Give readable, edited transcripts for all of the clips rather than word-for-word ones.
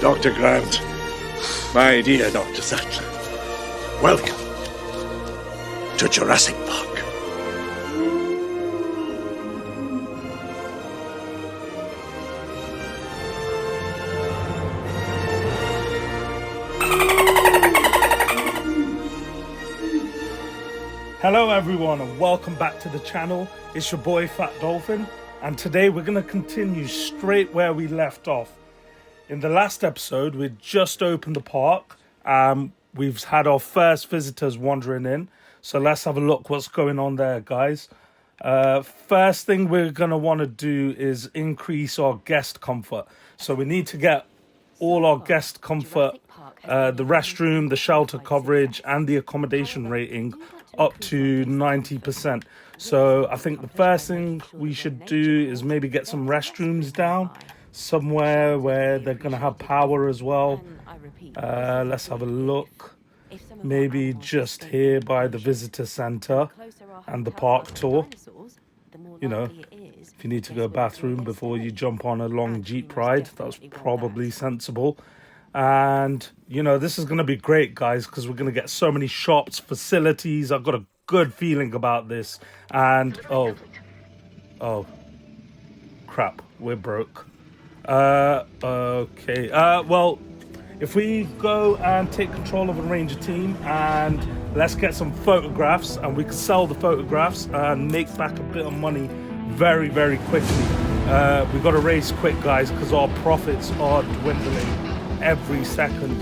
Dr. Grant, my dear Dr. Sattler, welcome to Jurassic Park. Hello everyone and welcome back to the channel. It's your boy Fat Dolphin, and today we're going to continue straight where we left off. In the last episode we just opened the park. We've had our first visitors wandering in, so let's have a look what's going on there, guys. First thing we're going to want to do is increase our guest comfort. So we need to get all our guest comfort, the restroom, the shelter coverage and the accommodation rating up to 90%. So I think the first thing we should do is maybe get some restrooms down somewhere where they're going to have power as well. Let's have a look. Maybe just here by the visitor center and the park tour. You know, if you need to go bathroom before you jump on a long Jeep ride, that's probably sensible. And, you know, this is going to be great, guys, because we're going to get so many shops, facilities. I've got a good feeling about this. And, oh, crap, we're broke. Okay. Well, if we go and take control of a ranger team and let's get some photographs and we can sell the photographs and make back a bit of money very, very quickly. We've got to race quick, guys, because our profits are dwindling every second.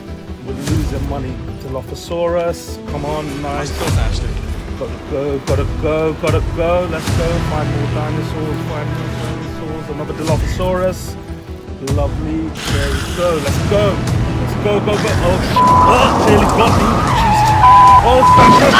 We're losing money. Dilophosaurus, come on, nice. Gotta go. Let's go. Find more dinosaurs. Another Dilophosaurus. Lovely. There we go. Let's go. Go. Oh, nearly got me. Jeez. Oh, thank you.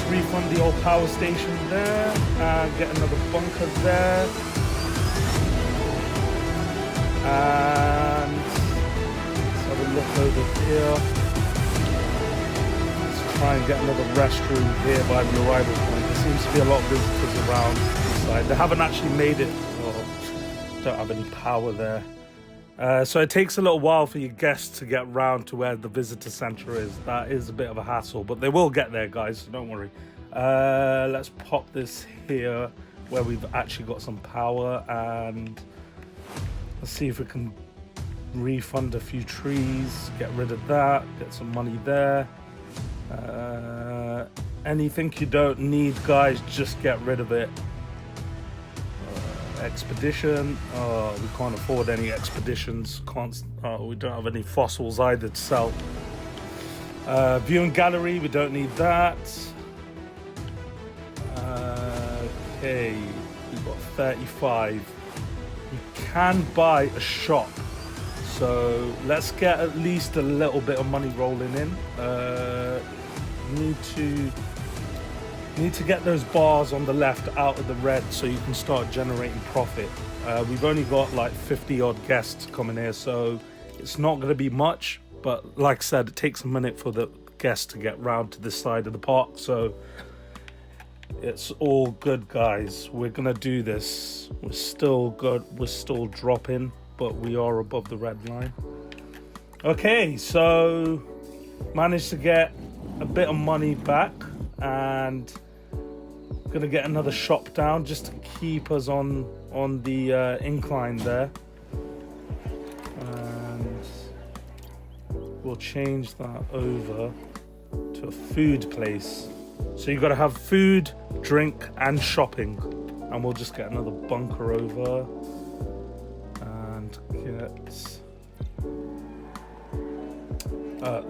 Refund the old power station there and get another bunker there, and let's have a look over here. Let's try and get another restroom here by the arrival point. There seems to be a lot of visitors around this side. They haven't actually made it, don't have any power there. So it takes a little while for your guests to get round to where the visitor center is. That is a bit of a hassle, but they will get there, guys, so don't worry. Let's pop this here where we've actually got some power, and let's see if we can refund a few trees, get rid of that, get some money there. Anything you don't need, guys, just get rid of it. Expedition, we can't afford any expeditions. We don't have any fossils either to sell. Viewing gallery, we don't need that. Okay, we've got 35. We can buy a shop, so let's get at least a little bit of money rolling in. Need to get those bars on the left out of the red so you can start generating profit. We've only got like 50 odd guests coming here, so it's not going to be much, but like I said, it takes a minute for the guests to get round to this side of the park, so it's all good, guys. We're gonna do this. We're still good, we're still dropping, but we are above the red line. Okay, so managed to get a bit of money back, and gonna get another shop down just to keep us on the incline there, and we'll change that over to a food place. So you've got to have food, drink and shopping, and we'll just get another bunker over and get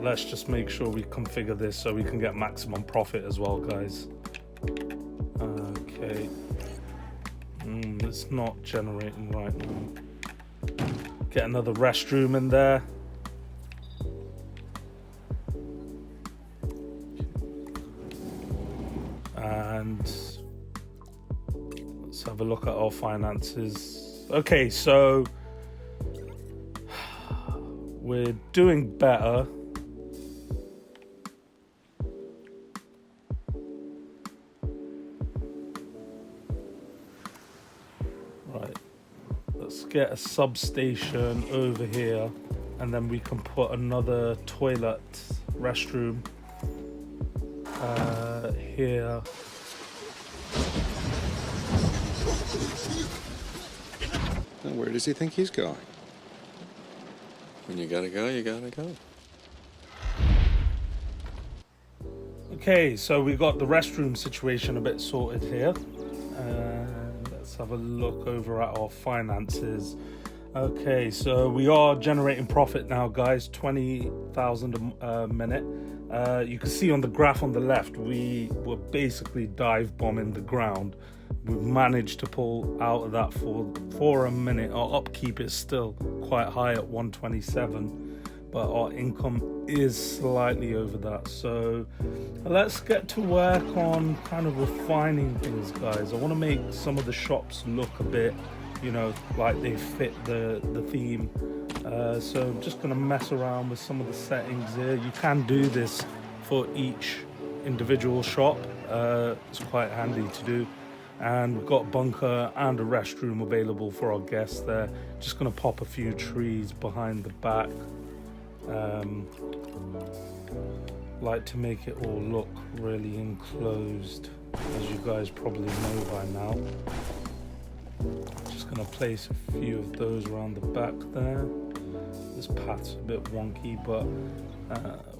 let's just make sure we configure this so we can get maximum profit as well, guys. Okay. It's not generating right now. Get another restroom in there. And let's have a look at our finances. Okay, so we're doing better. get a substation over here, and then we can put another toilet restroom here. Now, where does he think he's going? When you gotta go, you gotta go. Okay, so we got the restroom situation a bit sorted here. Let's have a look over at our finances. Okay, so we are generating profit now, guys. 20,000 a minute. You can see on the graph on the left, we were basically dive bombing the ground. We've managed to pull out of that for a minute. Our upkeep is still quite high at 127, but our income is slightly over that. So let's get to work on kind of refining things, guys. I want to make some of the shops look a bit, you know, like they fit the theme. So I'm just going to mess around with some of the settings here. You can do this for each individual shop. It's quite handy to do. And we've got a bunker and a restroom available for our guests there. Just going to pop a few trees behind the back. Like to make it all look really enclosed, as you guys probably know by now. Just going to place a few of those around the back there. This path's a bit wonky, but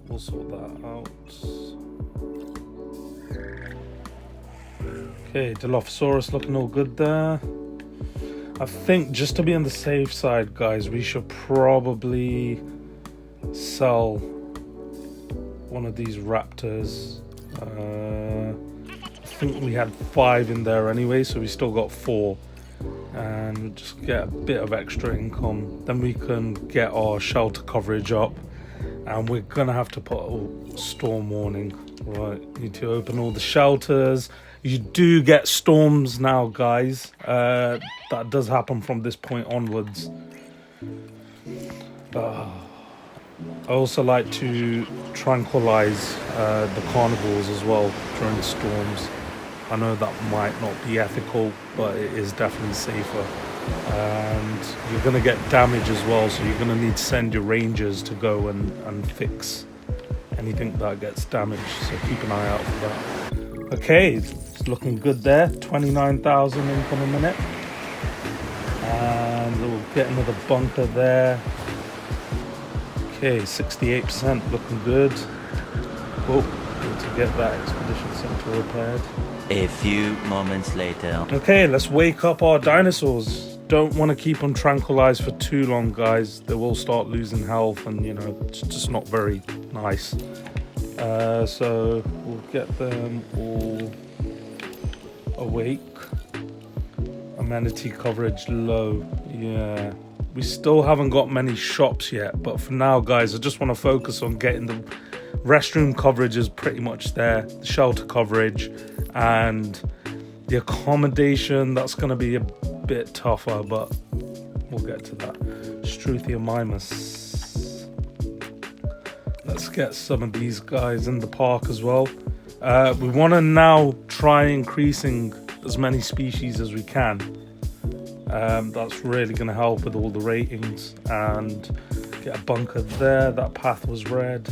we'll sort that out. Okay, Dilophosaurus looking all good there. I think just to be on the safe side, guys, we should probably sell one of these raptors. I think we had 5 in there anyway, so we still got 4. And we'll just get a bit of extra income. Then we can get our shelter coverage up. And we're gonna have to put storm warning. Right, need to open all the shelters. You do get storms now, guys. That does happen from this point onwards. I also like to tranquilize the carnivores as well during storms. I know that might not be ethical, but it is definitely safer. And you're going to get damage as well, so you're going to need to send your rangers to go and fix anything that gets damaged. So keep an eye out for that. Okay, it's looking good there. 29,000 income a minute. And we'll get another bunker there. Okay, 68% looking good. Oh, need to get that expedition center repaired. A few moments later. Okay, let's wake up our dinosaurs. Don't want to keep them tranquilized for too long, guys. They will start losing health, and you know, it's just not very nice. So we'll get them all awake. Amenity coverage low. Yeah, we still haven't got many shops yet, but for now, guys, I just want to focus on getting the restroom coverage is pretty much there, the shelter coverage, and the accommodation. That's going to be a bit tougher, but we'll get to that. Struthiomimus. Let's get some of these guys in the park as well. We want to now try increasing as many species as we can. That's really going to help with all the ratings. And get a bunker there. That path was red.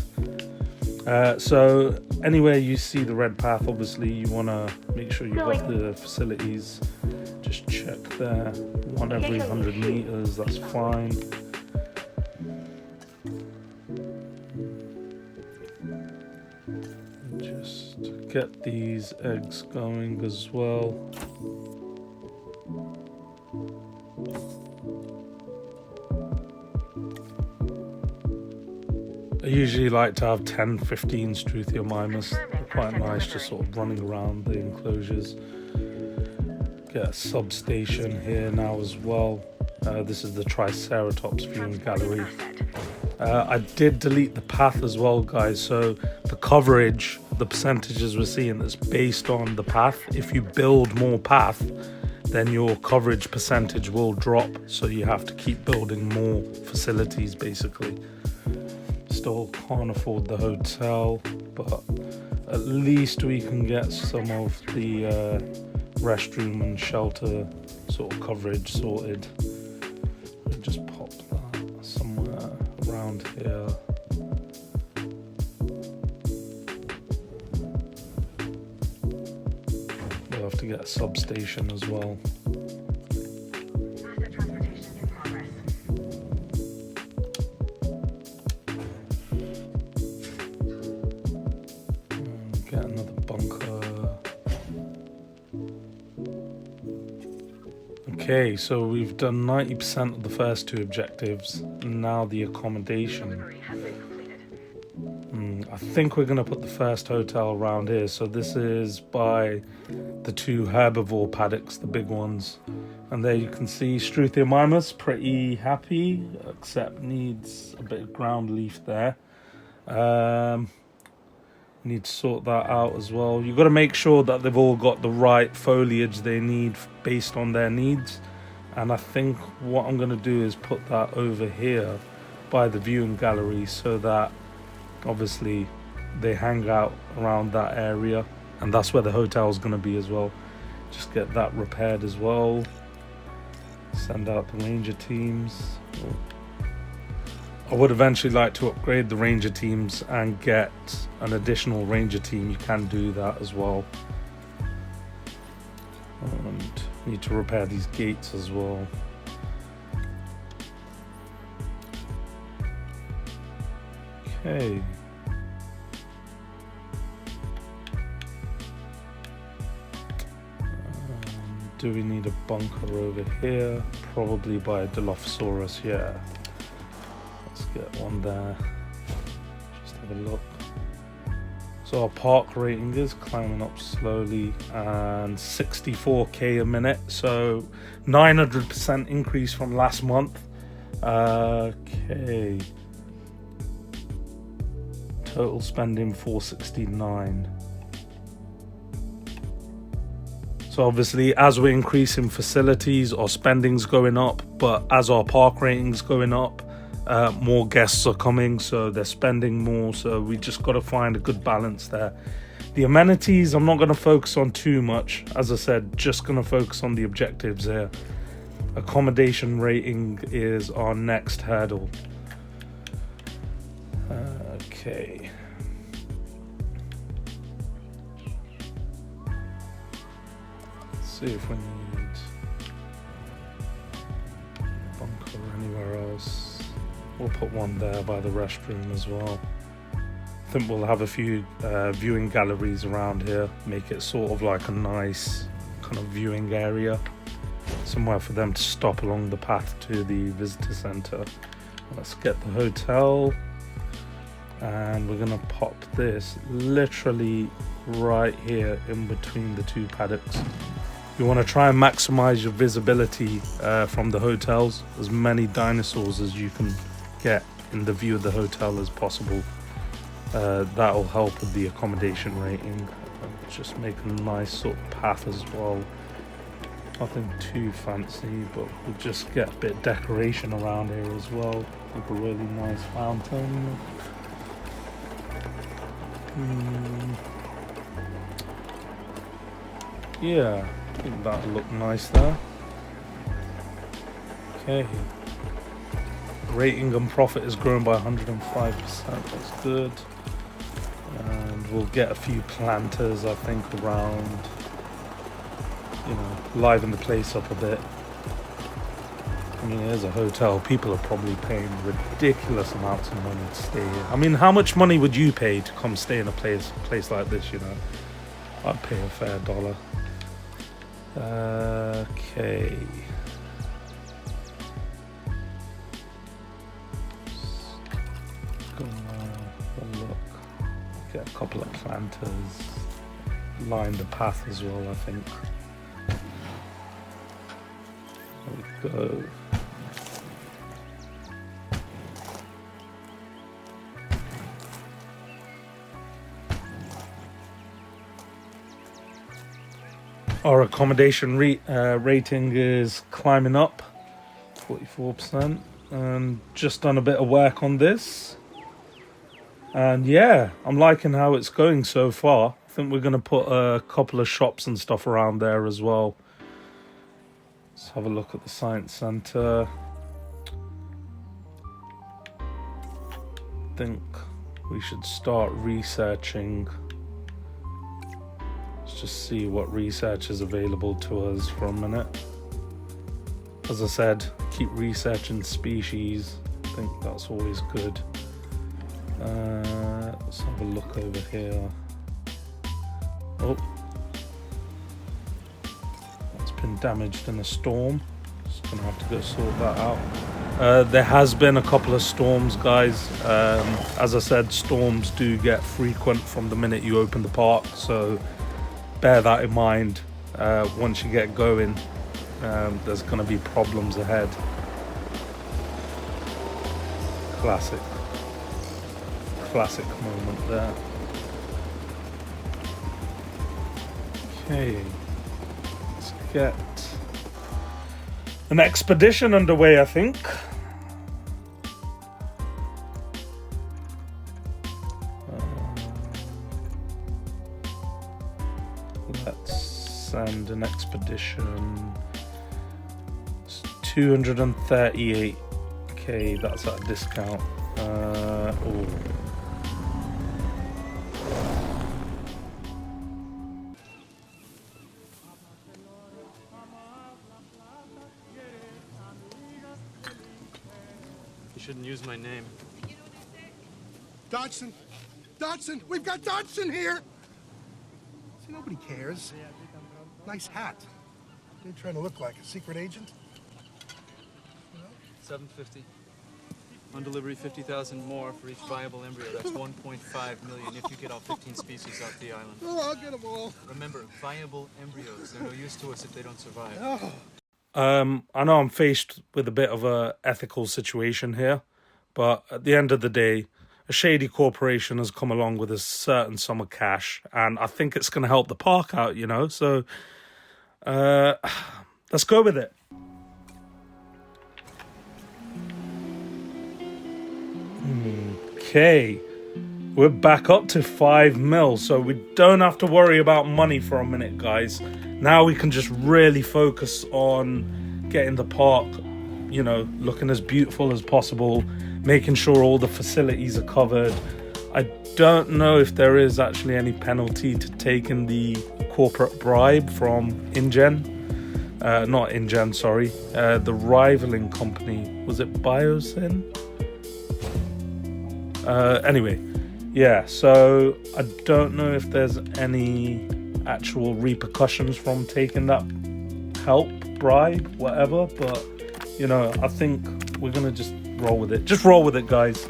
So anywhere you see the red path, obviously you want to make sure you've got the facilities. Just check there. 1 every 100 meters, that's fine. Just get these eggs going as well. I usually like to have 10-15 Struthiomimus. They're quite nice, just sort of running around the enclosures. Get a substation here now as well. This is the Triceratops viewing gallery. I did delete the path as well, guys, so the coverage, the percentages we're seeing, that's based on the path. If you build more path, then your coverage percentage will drop, so you have to keep building more facilities basically. Still can't afford the hotel, but at least we can get some of the restroom and shelter sort of coverage sorted. here. We'll have to get a substation as well. Asset transportation in progress. Get another bunker. Okay, so we've done 90% of the first two objectives. Now the accommodation. Delivery has been completed. I think we're going to put the first hotel around here. So this is by the two herbivore paddocks, the big ones. And there you can see Struthiomimus, pretty happy, except needs a bit of ground leaf there. Need to sort that out as well. You've got to make sure that they've all got the right foliage they need based on their needs. And I think what I'm going to do is put that over here by the viewing gallery so that obviously they hang out around that area. And that's where the hotel is going to be as well. Just get that repaired as well. Send out the ranger teams. I would eventually like to upgrade the ranger teams and get an additional ranger team. You can do that as well. And need to repair these gates as well. Okay. Do we need a bunker over here? Probably by Dilophosaurus, yeah. Let's get one there. Just have a look. So our park rating is climbing up slowly and 64k a minute. So 900% increase from last month. Okay. Total spending 469. So obviously, as we're increasing facilities, our spending's going up, but as our park rating's going up, more guests are coming, so they're spending more. So we just got to find a good balance there. The amenities, I'm not going to focus on too much. As I said, just going to focus on the objectives here. Accommodation rating is our next hurdle. Okay. See if we need a bunker anywhere else. We'll put one there by the restroom as well. I think we'll have a few viewing galleries around here, make it sort of like a nice kind of viewing area, somewhere for them to stop along the path to the visitor center. Let's get the hotel, and we're gonna pop this literally right here in between the two paddocks. You want to try and maximize your visibility from the hotels, as many dinosaurs as you can get in the view of the hotel as possible. That'll help with the accommodation rating. Just make a nice sort of path as well. Nothing too fancy, but we'll just get a bit of decoration around here as well. Like a really nice fountain. Yeah. I think that'll look nice there. Okay. Rating and profit has grown by 105%. That's good. And we'll get a few planters, I think, around. You know, liven the place up a bit. I mean, there's a hotel. People are probably paying ridiculous amounts of money to stay here. I mean, how much money would you pay to come stay in a place like this? You know, I'd pay a fair dollar. Okay. Look. Get a couple of planters. Line the path as well, I think. There we go. Our accommodation rating is climbing up, 44%, and just done a bit of work on this. And yeah, I'm liking how it's going so far. I think we're going to put a couple of shops and stuff around there as well. Let's have a look at the science centre. think we should start researching. Let's just see what research is available to us for a minute. As I said, keep researching species. I think that's always good. Let's have a look over here. Oh, that's been damaged in a storm. Just gonna have to go sort that out. There has been a couple of storms, guys. As I said, storms do get frequent from the minute you open the park, so bear that in mind. Once you get going, there's going to be problems ahead. Classic moment there. Okay, let's get an expedition underway, I think. Let's send an expedition. It's 238k, that's at a discount. Oh. You shouldn't use my name. Dodgson! Dodgson! We've got Dodgson here! See, nobody cares. Nice hat. You're trying to look like a secret agent? $750. On delivery, 50,000 more for each viable embryo. That's 1.5 million if you get all 15 species off the island. Oh, I'll get them all. Remember, viable embryos. They're no use to us if they don't survive. Oh. I know I'm faced with a bit of a ethical situation here, but at the end of the day, a Shady corporation has come along with a certain sum of cash, and I think it's going to help the park out, you know, so let's go with it. Okay, we're back up to 5 mil, so we don't have to worry about money for a minute, guys. Now we can just really focus on getting the park, you know, looking as beautiful as possible, making sure all the facilities are covered. I don't know if there is actually any penalty to taking the corporate bribe from not InGen, sorry, the rivaling company. Was it Biosyn? Anyway, yeah, so I don't know if there's any actual repercussions from taking that help, bribe, whatever, but, you know, I think we're going to just roll with it. Just roll with it, guys.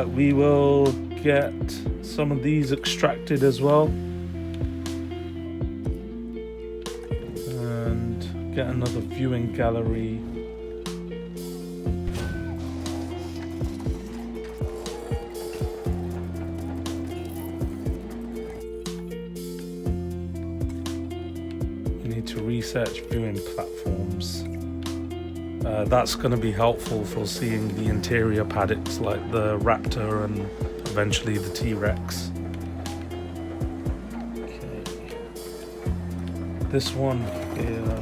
We will get some of these extracted as well. And get another viewing gallery. To research viewing platforms. That's going to be helpful for seeing the interior paddocks like the raptor and eventually the T-Rex. Okay. This one here, I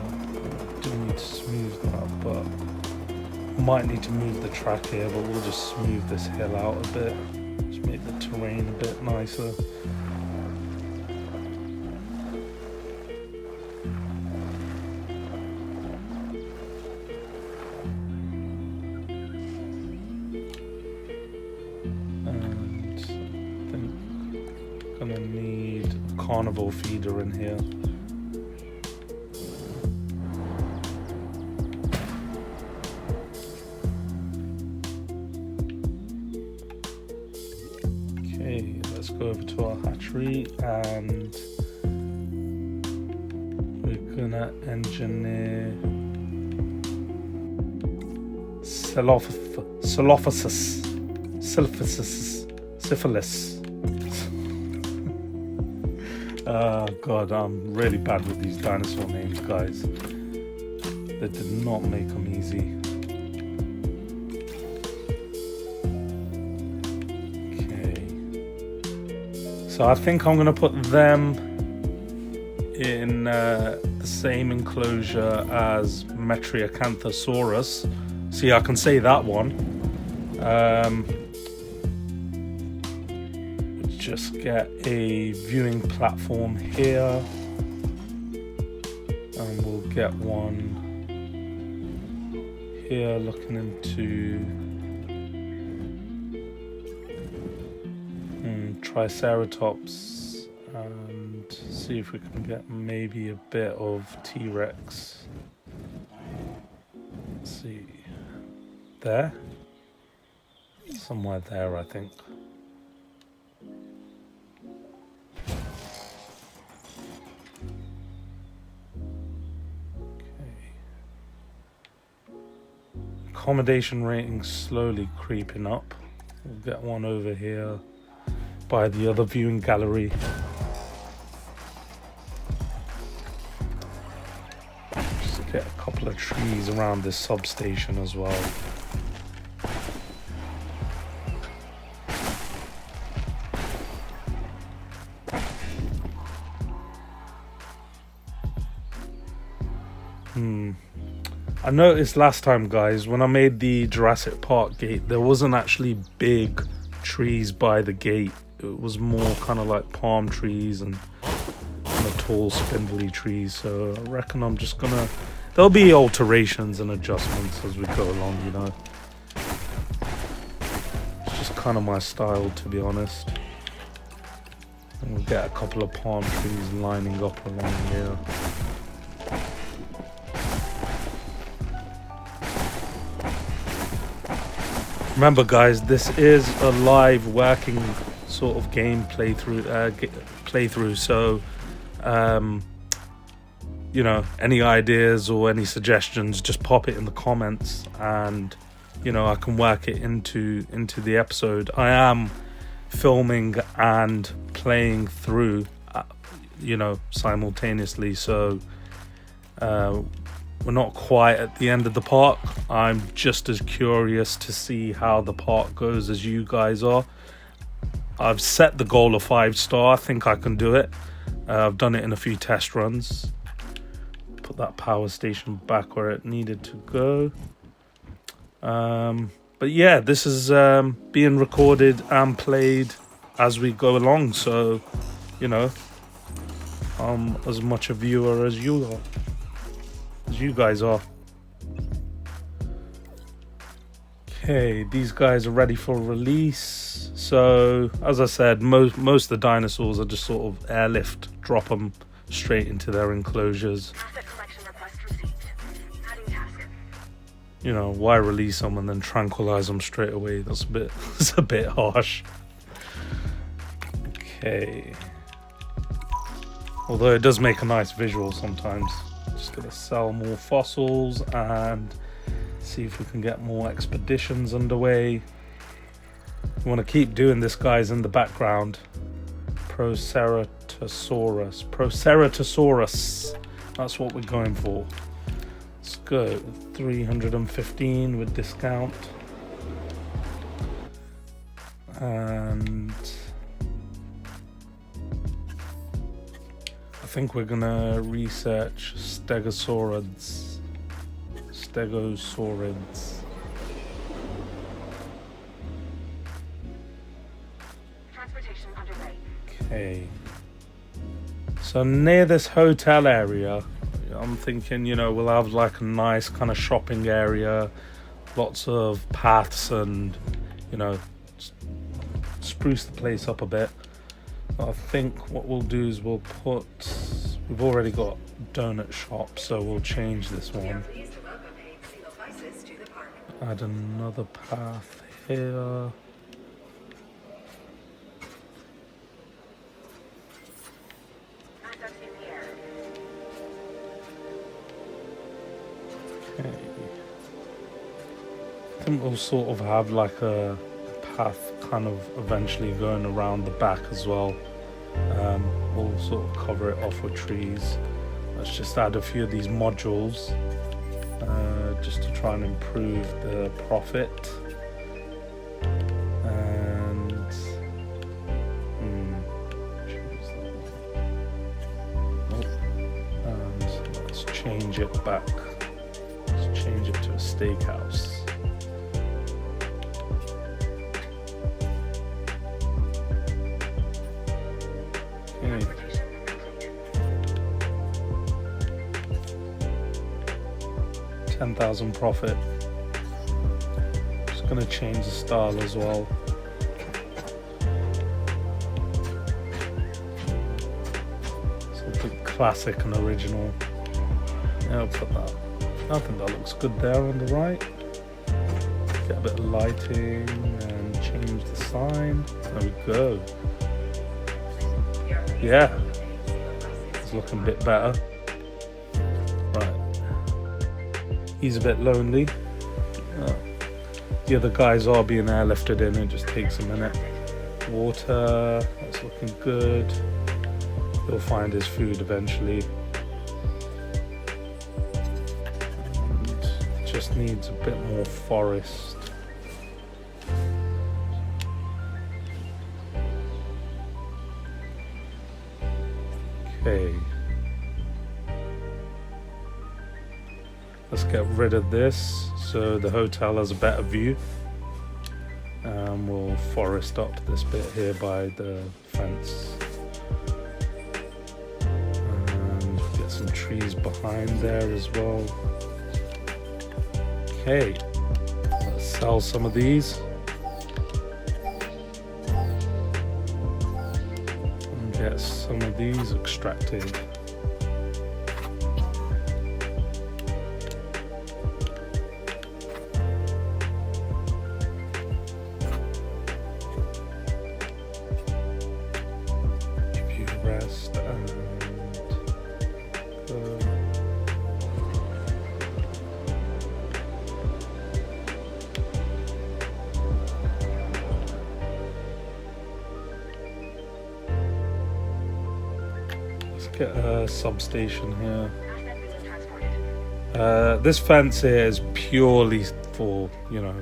do need to smooth that, but might need to move the track here, but we'll just smooth this hill out a bit. Just make the terrain a bit nicer. Gonna need a carnival feeder in here. Okay, let's go over to our hatchery and we're gonna engineer syphilis. Oh god, I'm really bad with these dinosaur names, guys. They did not make them easy. Okay. So I think I'm going to put them in the same enclosure as Metriacanthosaurus. See, I can say that one. just get a viewing platform here, and we'll get one here looking into Triceratops, and see if we can get maybe a bit of T-Rex. Let's see, there, somewhere there, I think. Accommodation rating slowly creeping up. We'll get one over here by the other viewing gallery. Just get a couple of trees around this substation as well. I noticed last time, guys, when I made the Jurassic Park gate, there wasn't actually big trees by the gate. It was more kind of like palm trees and kind of tall, spindly trees. So I reckon I'm just gonna... There'll be alterations and adjustments as we go along, you know. It's just kind of my style, to be honest. And we'll get a couple of palm trees lining up along here. Remember, guys, this is a live working sort of game playthrough, so you know, any ideas or any suggestions, just pop it in the comments, and you know, I can work it into the episode. I am filming and playing through, you know, simultaneously, so we're not quite at the end of the park. I'm just as curious to see how the park goes as you guys are. I've set the goal of 5-star. I think I can do it. I've done it in a few test runs. Put that power station back where it needed to go. But yeah, this is being recorded and played as we go along. So, you know, I'm as much a viewer as you are. As you guys are. Okay, these guys are ready for release. So, as I said, most of the dinosaurs are just sort of airlift, drop them straight into their enclosures. Asset collection request received. Adding task. You know, why release them and then tranquilize them straight away? That's a bit harsh. Okay. Although it does make a nice visual sometimes. Just gonna sell more fossils and see if we can get more expeditions underway. We want to keep doing this, guys, in the background. Proceratosaurus. That's what we're going for. Let's go 315 with discount. And I think we're gonna research stegosaurids. Transportation underway. Okay. So near this hotel area, I'm thinking, you know, we'll have like a nice kind of shopping area, lots of paths, and, you know, spruce the place up a bit. I think what we'll do is we'll put... We've already got donut shop, so we'll change this one. Add another path here. Assets in the air. Okay. I think we'll sort of have like a path kind of eventually going around the back as well. We'll sort of cover it off with trees. Let's just add a few of these modules just to try and improve the profit. And choose that one. And let's change it back. Let's change it to a steakhouse. Okay. $10,000 profit. Just gonna change the style as well. Something classic and original. Yeah, I'll put that. I think that looks good there on the right. Get a bit of lighting and change the sign. There we go. Yeah, it's looking a bit better. Right, he's a bit lonely. The other guys are being airlifted in. It just takes a minute. Water, that's looking good. He'll find his food eventually. And just needs a bit more forest. Okay. Let's get rid of this so the hotel has a better view. We'll forest up this bit here by the fence. And get some trees behind there as well. Okay. Let's sell some of these. Get some of these extracted. Give you a rest and go. Get a substation here. This fence here is purely for, you know,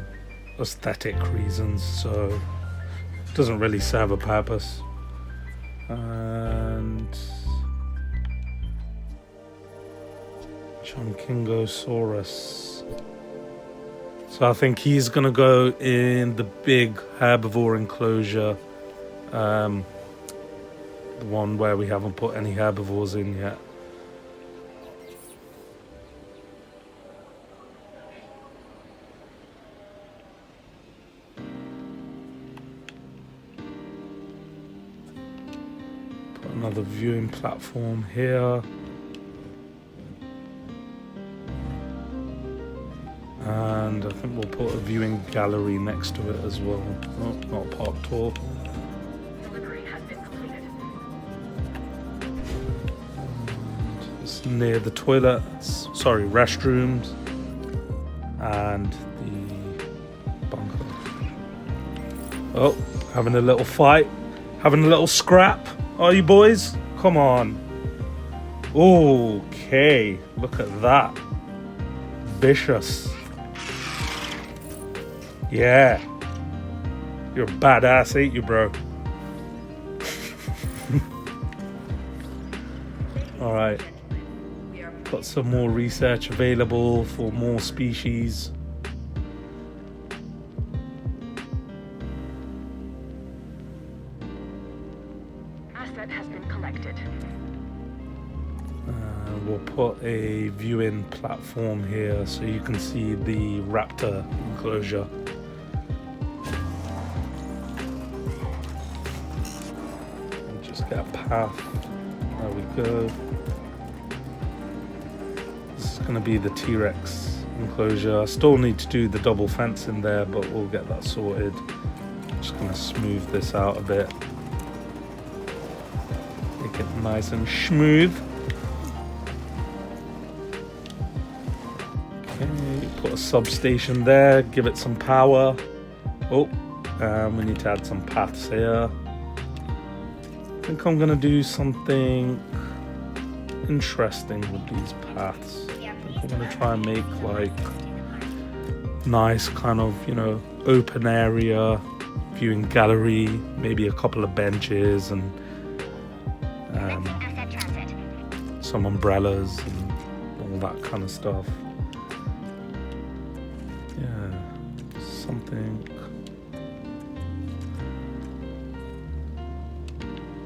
aesthetic reasons, so it doesn't really serve a purpose. And Chunkingosaurus. So I think he's gonna go in the big herbivore enclosure. The one where we haven't put any herbivores in yet. Put another viewing platform here. And I think we'll put a viewing gallery next to it as well. Oh, not a park tour. Near the toilets, sorry, restrooms, and the bunker. Oh, having a little fight, having a little scrap. Are you boys? Come on. Okay, look at that. Vicious. Yeah. You're a badass, ain't you, bro? All right. Got some more research available for more species. Asset has been collected. We'll put a viewing platform here so you can see the raptor enclosure. And just get a path. There we go. Going to be the T-Rex enclosure. I still need to do the double fence in there, but we'll get that sorted. Just going to smooth this out a bit, make it nice and smooth. Okay, put a substation there, give it some power. Oh, we need to add some paths here. I think I'm going to do something interesting with these paths. I'm going to try and make like nice kind of, you know, open area, viewing gallery, maybe a couple of benches and some umbrellas and all that kind of stuff. Yeah, something.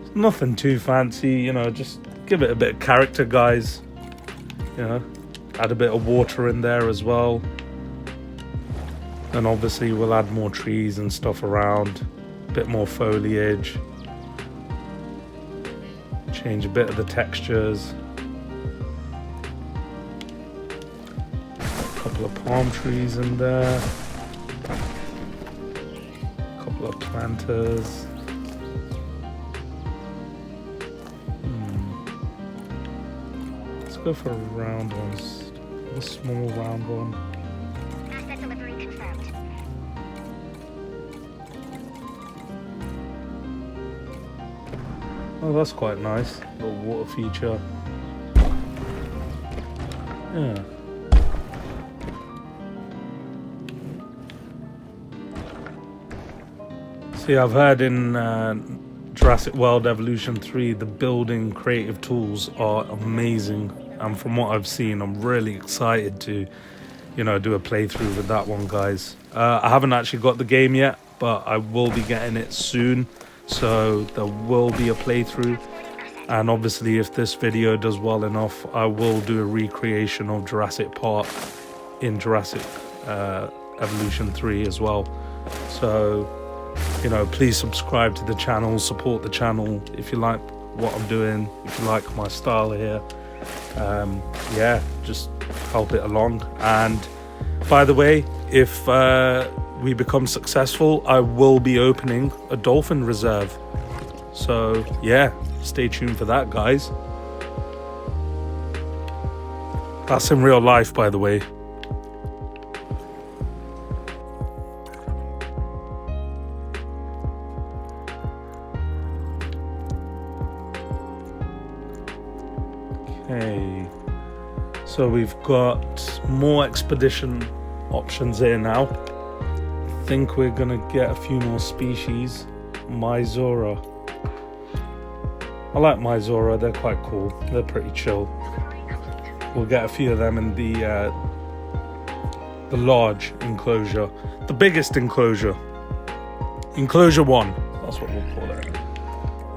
It's Nothing too fancy, you know, just give it a bit of character, guys. You know, add a bit of water in there as well. And obviously we'll add more trees and stuff around, a bit more foliage. Change a bit of the textures. A couple of palm trees in there. A couple of planters. Let's go for a round one. A small round one. Asset delivery confirmed. Oh, that's quite nice. Little water feature. Yeah. See, I've heard in Jurassic World Evolution 3, the building creative tools are amazing. And from what I've seen, I'm really excited to, you know, do a playthrough with that one, guys. I haven't actually got the game yet, but I will be getting it soon. So there will be a playthrough. And obviously, if this video does well enough, I will do a recreation of Jurassic Park in Jurassic Evolution 3 as well. So, you know, please subscribe to the channel, support the channel if you like what I'm doing, if you like my style here. Yeah, just help it along. And by the way, if we become successful, I will be opening a dolphin reserve. So yeah, stay tuned for that, guys. That's in real life, by the way. Okay, so we've got more expedition options here now. I think we're gonna get a few more species. Maisaura. I like Maisaura, they're quite cool. They're pretty chill. We'll get a few of them in the large enclosure. The biggest enclosure. Enclosure 1. That's what we'll call it.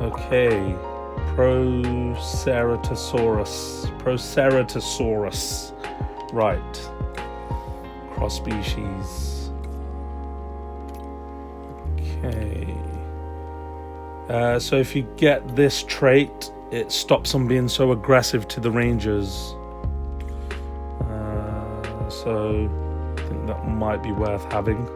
Okay. Proceratosaurus. Right. Cross species. Okay. So if you get this trait, it stops them being so aggressive to the rangers. So I think that might be worth having.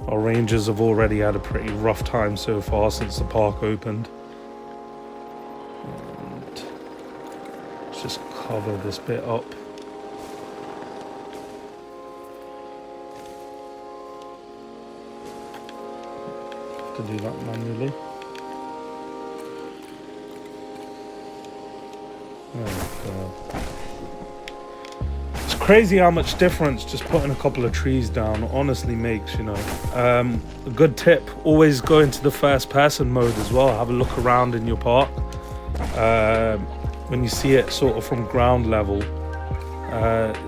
Our rangers have already had a pretty rough time so far since the park opened. And let's just cover this bit up. To do that manually. There we go. It's crazy how much difference just putting a couple of trees down honestly makes, you know. A good tip, always go into the first person mode as well. Have a look around in your park. When you see it sort of from ground level,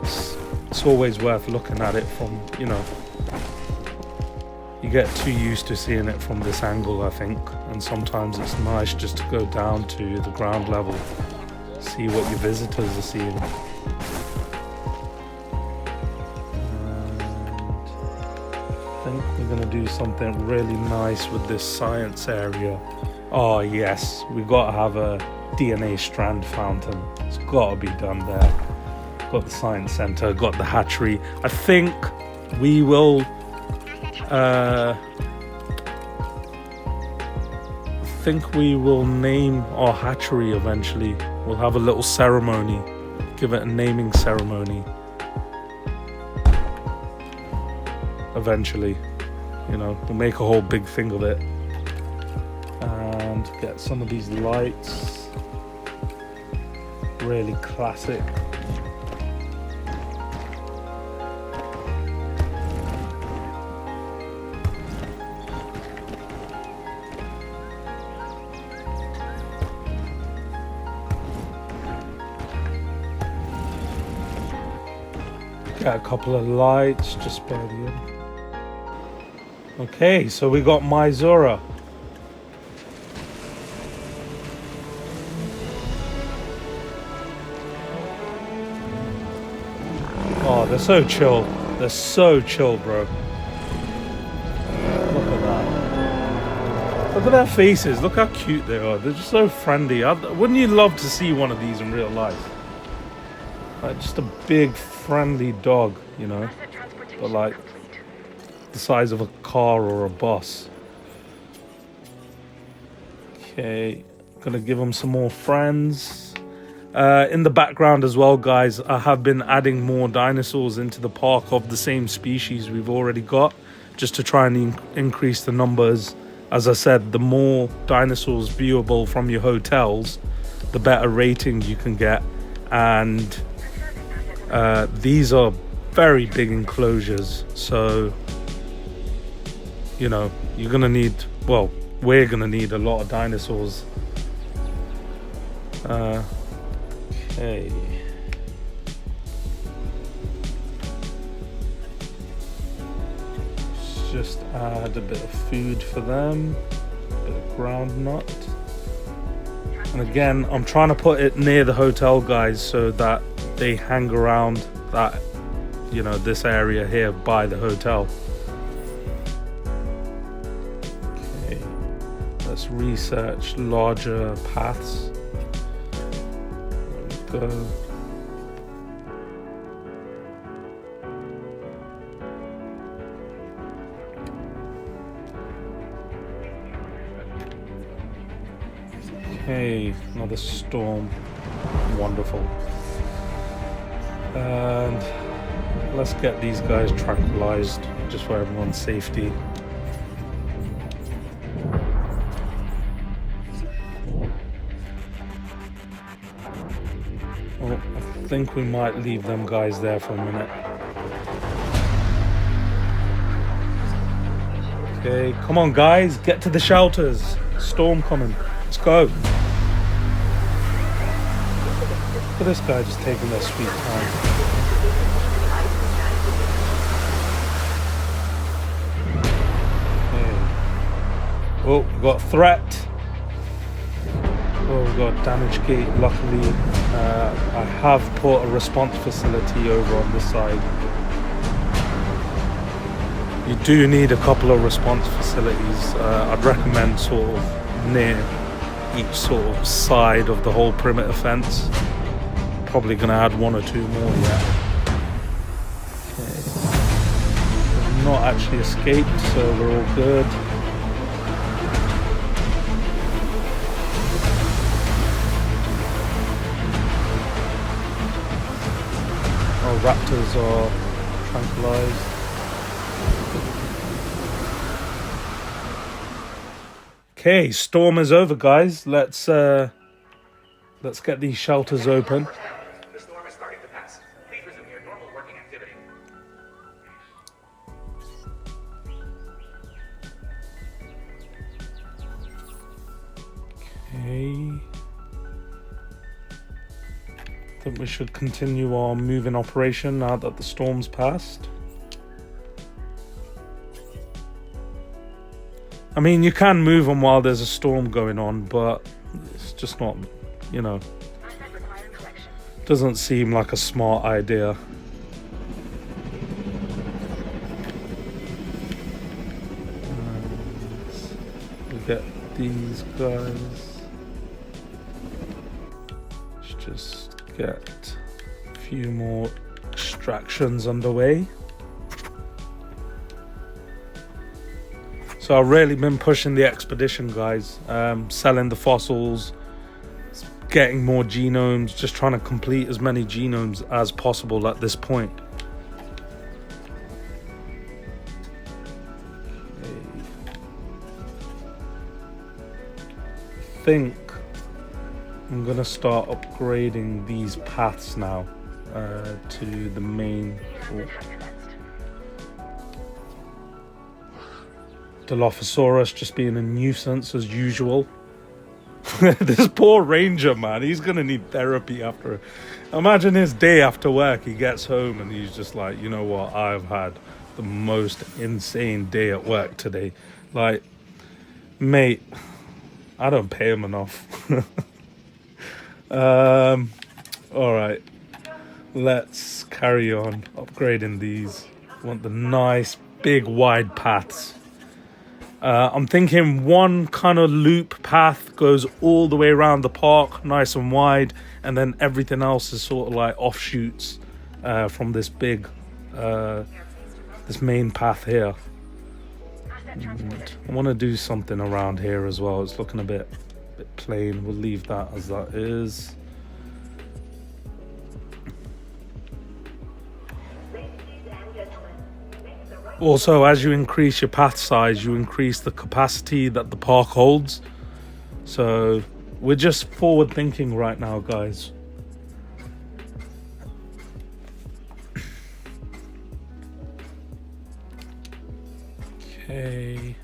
it's always worth looking at it from, you know, you get too used to seeing it from this angle, I think, and sometimes it's nice just to go down to the ground level, see what your visitors are seeing. And I think we're going to do something really nice with this science area. Oh yes, we got to have a DNA strand fountain. It's got to be done there. Got the science center, got the hatchery. I think we will name our hatchery eventually. We'll have a little ceremony, give it a naming ceremony eventually. You know, we'll make a whole big thing of it and get some of these lights, really classic. Get a couple of lights just barely in. Okay, so we got Maisaura. they're so chill. They're so chill, bro. Look at that. Look at their faces. Look how cute they are. They're just so friendly. Wouldn't you love to see one of these in real life? Like just a big friendly dog, you know, but like the size of a car or a bus. Okay, gonna give them some more friends. In the background as well, guys, I have been adding more dinosaurs into the park of the same species we've already got, just to try and increase the numbers. As I said, the more dinosaurs viewable from your hotels, the better rating you can get. And these are very big enclosures, so you know you're gonna need, well, we're gonna need a lot of dinosaurs. Okay. Let's just add a bit of food for them, a bit of ground nut. And again, I'm trying to put it near the hotel, guys, so that they hang around that, you know, this area here by the hotel. Okay, let's research larger paths. There we go. Okay, another storm. Wonderful. And let's get these guys tranquilized, just for everyone's safety. Oh, I think we might leave them guys there for a minute. Okay, come on guys, get to the shelters. Storm coming. Let's go. Look at this guy just taking their sweet time. Okay. Oh, we got a threat. Oh, we got a damage gate. Luckily, I have put a response facility over on this side. You do need a couple of response facilities. I'd recommend sort of near each sort of side of the whole perimeter fence. Probably gonna add one or two more yet. Okay. We've not actually escaped, so we're all good. Our raptors are tranquilized. Okay, storm is over, guys. Let's get these shelters open. The storm is starting to pass. Please resume your normal working activity. Okay. I think we should continue our moving operation now that the storm's passed. I mean, you can move them while there's a storm going on, but it's just not, you know, doesn't seem like a smart idea. We get these guys. Let's just get a few more extractions underway. So I've really been pushing the expedition, guys, selling the fossils, getting more genomes, just trying to complete as many genomes as possible at this point. I think I'm gonna start upgrading these paths now to the main. Dilophosaurus just being a nuisance as usual. This poor ranger, man, he's gonna need therapy after. Imagine his day after work. He gets home and he's just like, you know what? I've had the most insane day at work today. Like, mate, I don't pay him enough. All right, let's carry on upgrading these. Want the nice big wide paths. I'm thinking one kind of loop path goes all the way around the park, nice and wide, and then everything else is sort of like offshoots from this big, this main path here. And I want to do something around here as well. It's looking a bit plain. We'll leave that as that is. Also, as you increase your path size, you increase the capacity that the park holds. So we're just forward thinking right now, guys. Okay.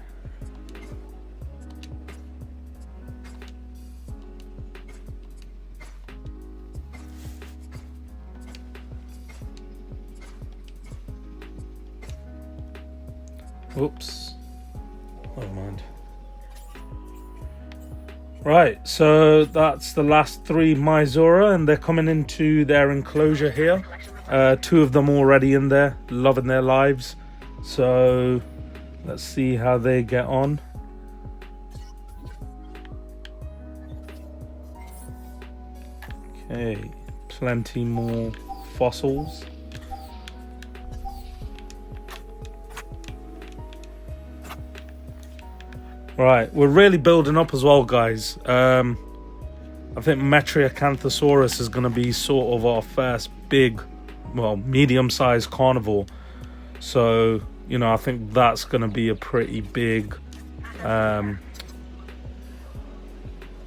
Oops. Never mind. Right, so that's the last 3 Maisaura, and they're coming into their enclosure here. 2 of them already in there, loving their lives. So let's see how they get on. Okay, plenty more fossils. Right, we're really building up as well, guys. I think Metriacanthosaurus is going to be sort of our first big, well, medium-sized carnivore. So, you know, I think that's going to be a pretty big,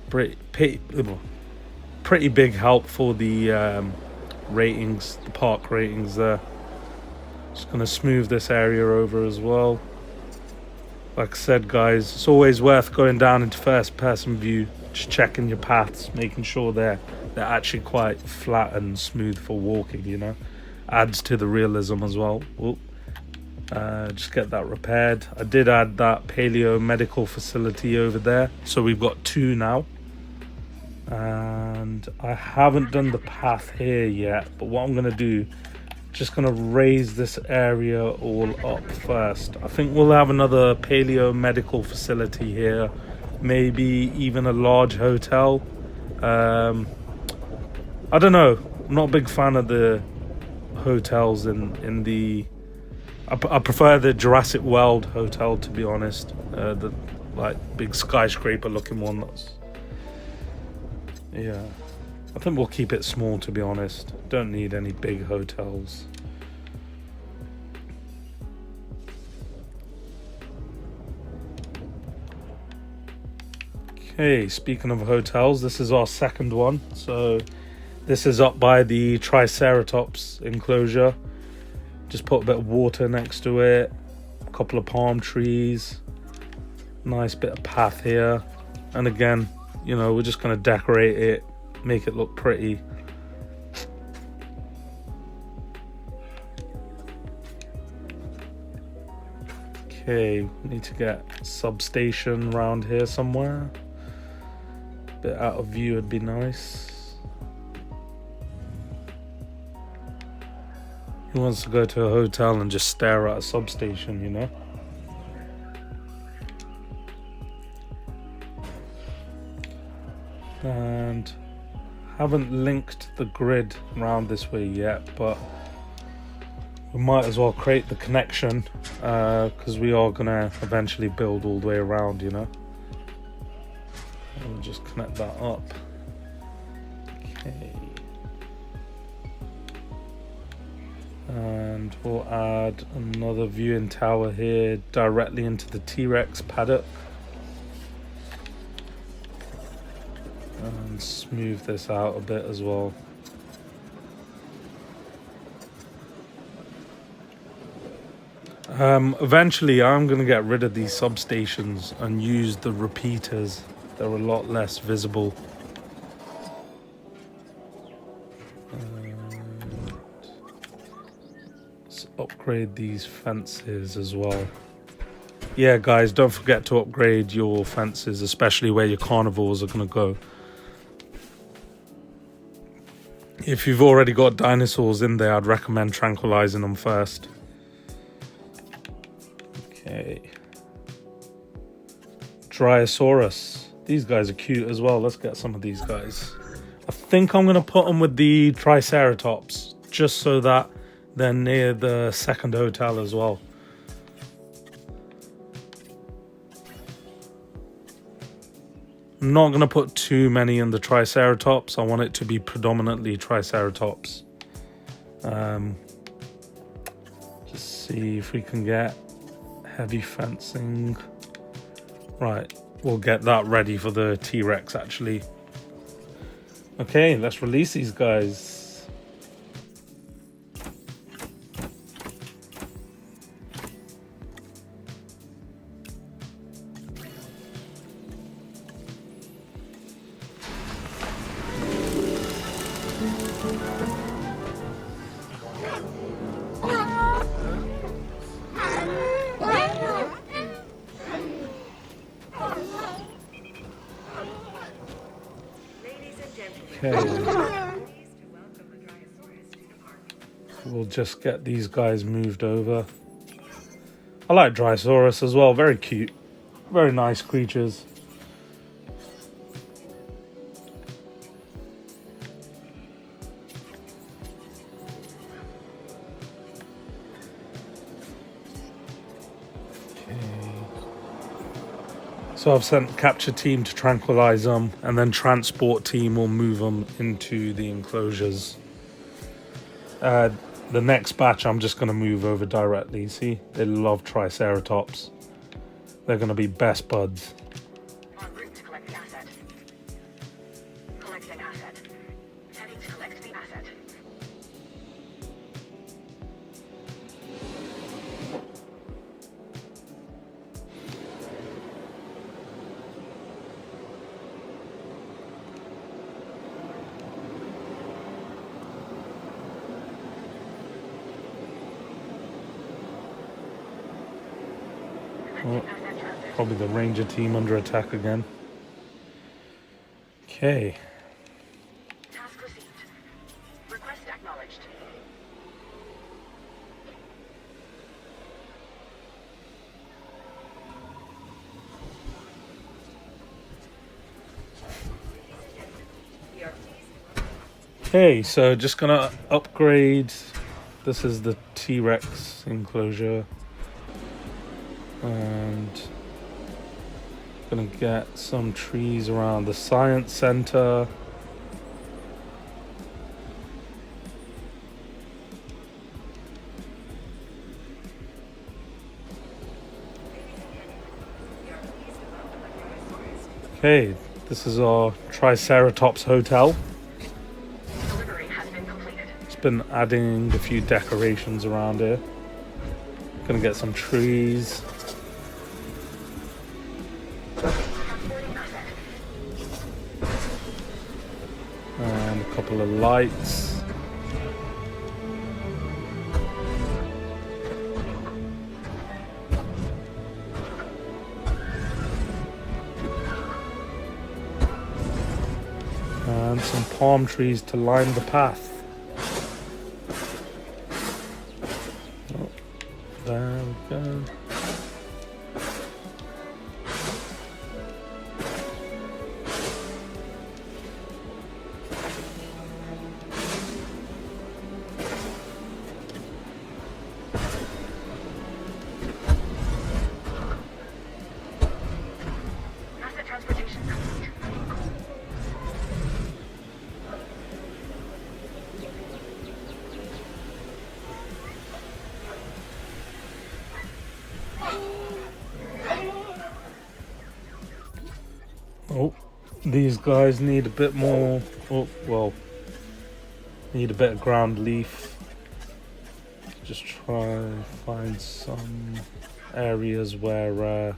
pretty big help for the ratings, the park ratings there. Just going to smooth this area over as well. Like I said, guys, it's always worth going down into first-person view, just checking your paths, making sure they're actually quite flat and smooth for walking, you know. Adds to the realism as well. Just get that repaired. I did add that paleo medical facility over there, so we've got 2 now. And I haven't done the path here yet, but what I'm going to do, just going to raise this area all up first. I think we'll have another paleo medical facility here, maybe even a large hotel. I don't know, I'm not a big fan of the hotels in the I prefer the Jurassic World hotel, to be honest. The like big skyscraper looking one. That's, yeah, I think we'll keep it small, to be honest. Don't need any big hotels. Okay, speaking of hotels, this is our second one. So this is up by the Triceratops enclosure. Just put a bit of water next to it, a couple of palm trees, nice bit of path here. And again, you know, we're just going to decorate it, make it look pretty. Okay, we need to get a substation around here somewhere. Bit out of view would be nice. Who wants to go to a hotel and just stare at a substation, you know? And haven't linked the grid around this way yet, but we might as well create the connection because we are gonna eventually build all the way around, you know. And we'll just connect that up. Okay. And we'll add another viewing tower here directly into the T-Rex paddock. And smooth this out a bit as well. Eventually I'm going to get rid of these substations and use the repeaters. They're a lot less visible. Let's upgrade these fences as well. Yeah, guys, don't forget to upgrade your fences, especially where your carnivores are going to go. If you've already got dinosaurs in there, I'd recommend tranquilizing them first. Okay. Dryosaurus. These guys are cute as well. Let's get some of these guys. I think I'm going to put them with the Triceratops, just so that they're near the second hotel as well. I'm not going to put too many in the Triceratops. I want it to be predominantly Triceratops. Just see if we can get heavy fencing. Right, we'll get that ready for the T-Rex actually. Okay, let's release these guys. Okay. We'll just get these guys moved over. I like Dryosaurus as well, very cute. Very nice creatures. So I've sent capture team to tranquilize them, and then transport team will move them into the enclosures. The next batch I'm just going to move over directly. See, they love Triceratops. They're going to be best buds. En route to collect the asset. Collecting asset. Heading to collect the asset. Oh, probably the ranger team under attack again. Okay. Task received. Request acknowledged. Okay, so just gonna upgrade. This is the T-Rex enclosure. And gonna get some trees around the science center. Okay, this is our Triceratops hotel. Delivery has been completed. It's been adding a few decorations around here. Gonna get some trees. Transporting asset. And a couple of lights. And some palm trees to line the path. Oh, there we go. Asset transportation complete. Oh, these guys need a bit more. Oh, well, need a bit of ground leaf. Just try find some areas where.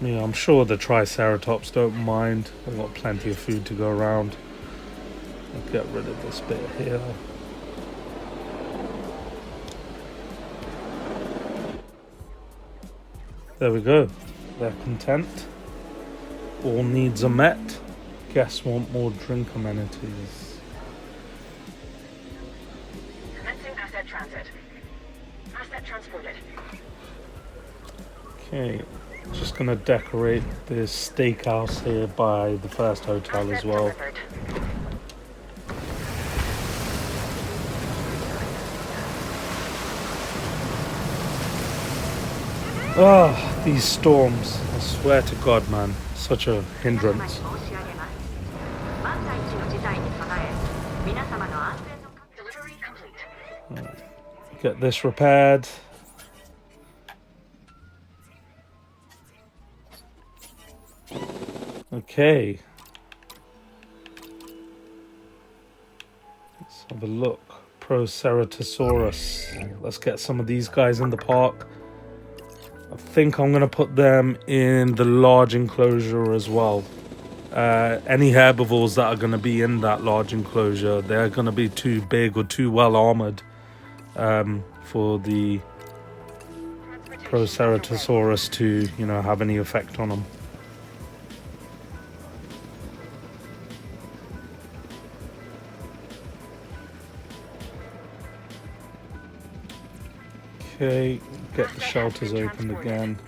Yeah, I'm sure the Triceratops don't mind. They've got plenty of food to go around. I'll get rid of this bit here. There we go. They're content. All needs are met. Guests want more drink amenities. Commencing asset transit. Asset transported. Okay, just gonna decorate this steakhouse here by the first hotel as Asset well. delivered. Ah, these storms. I swear to God, man. Such a hindrance. Delivery complete. Get this repaired. Okay. Let's have a look. Proceratosaurus. Let's get some of these guys in the park. I think I'm going to put them in the large enclosure as well. Any herbivores that are going to be in that large enclosure, they're going to be too big or too well armored for the Proceratosaurus to, you know, have any effect on them. Okay, get the shelters opened again.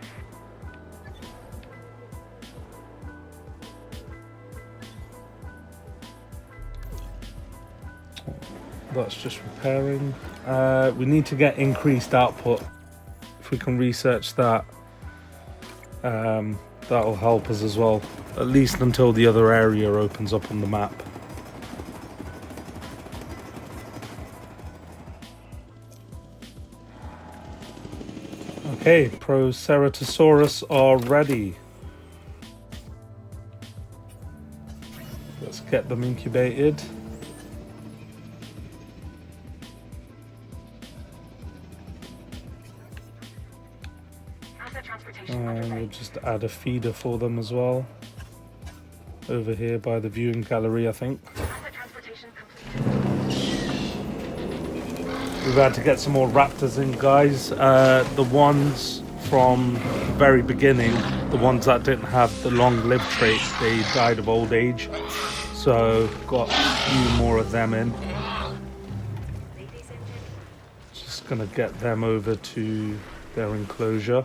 That's just repairing. We need to get increased output. If we can research that, that'll help us as well. At least until the other area opens up on the map. Okay, Proceratosaurus are ready. Let's get them incubated. Asset transportation And underway. we'll just add a feeder for them as well. Over here by the viewing gallery, I think. Asset transportation complete. We've had to get some more raptors in, guys. The ones from the very beginning, the ones that didn't have the long-lived trait, they died of old age. So got a few more of them in. Just gonna get them over to their enclosure.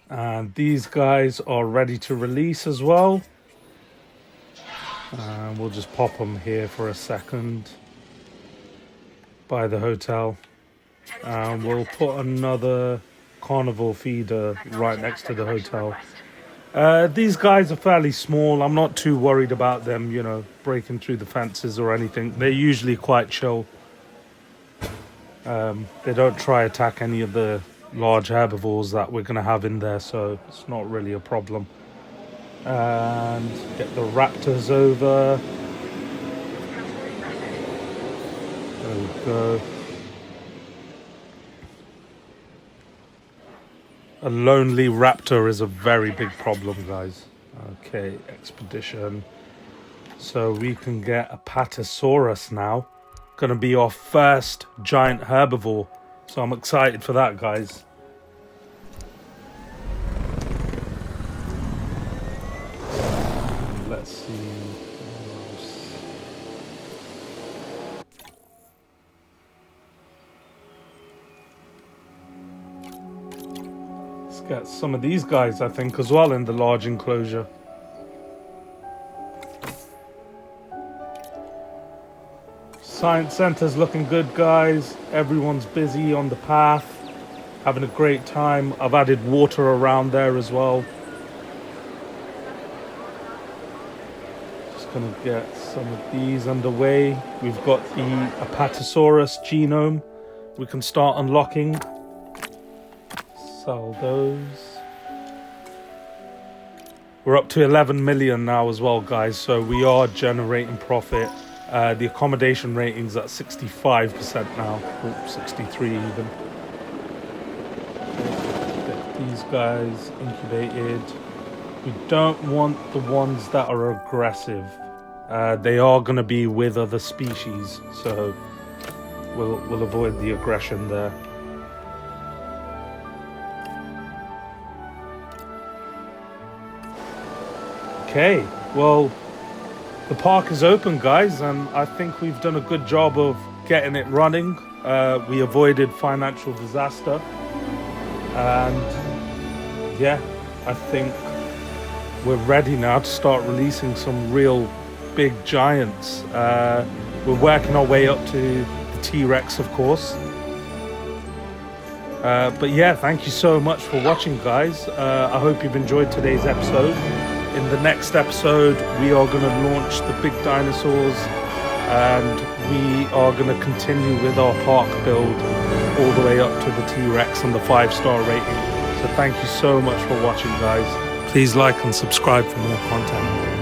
And these guys are ready to release as well. And we'll just pop them here for a second by the hotel. And we'll put another carnivore feeder right next to the hotel. These guys are fairly small. I'm not too worried about them, you know, breaking through the fences or anything. They're usually quite chill. They don't try attack any of the large herbivores that we're going to have in there, so it's not really a problem. And get the raptors over. There we go. A lonely raptor is a very big problem, guys. Okay, expedition. So we can get a Patasaurus now. Gonna be our first giant herbivore. So I'm excited for that, guys. Let's see. Let's get some of these guys, I think, as well in the large enclosure. Science Center's looking good, guys. Everyone's busy on the path, having a great time. I've added water around there as well. Just gonna get some of these underway. We've got the Apatosaurus genome. We can start unlocking. Sell those. We're up to 11 million now as well, guys, so we are generating profit. The accommodation rating's at 65% now, 63 even. Get these guys incubated. We don't want the ones that are aggressive. They are going to be with other species, so we'll avoid the aggression there. Okay, well, the park is open, guys, and I think we've done a good job of getting it running. We avoided financial disaster, and yeah, I think we're ready now to start releasing some real big giants. We're working our way up to the T-Rex, of course. But yeah, thank you so much for watching, guys. I hope you've enjoyed today's episode. In the next episode, we are going to launch the big dinosaurs, and we are going to continue with our park build all the way up to the T-Rex and the 5-star rating. So thank you so much for watching, guys. Please like and subscribe for more content.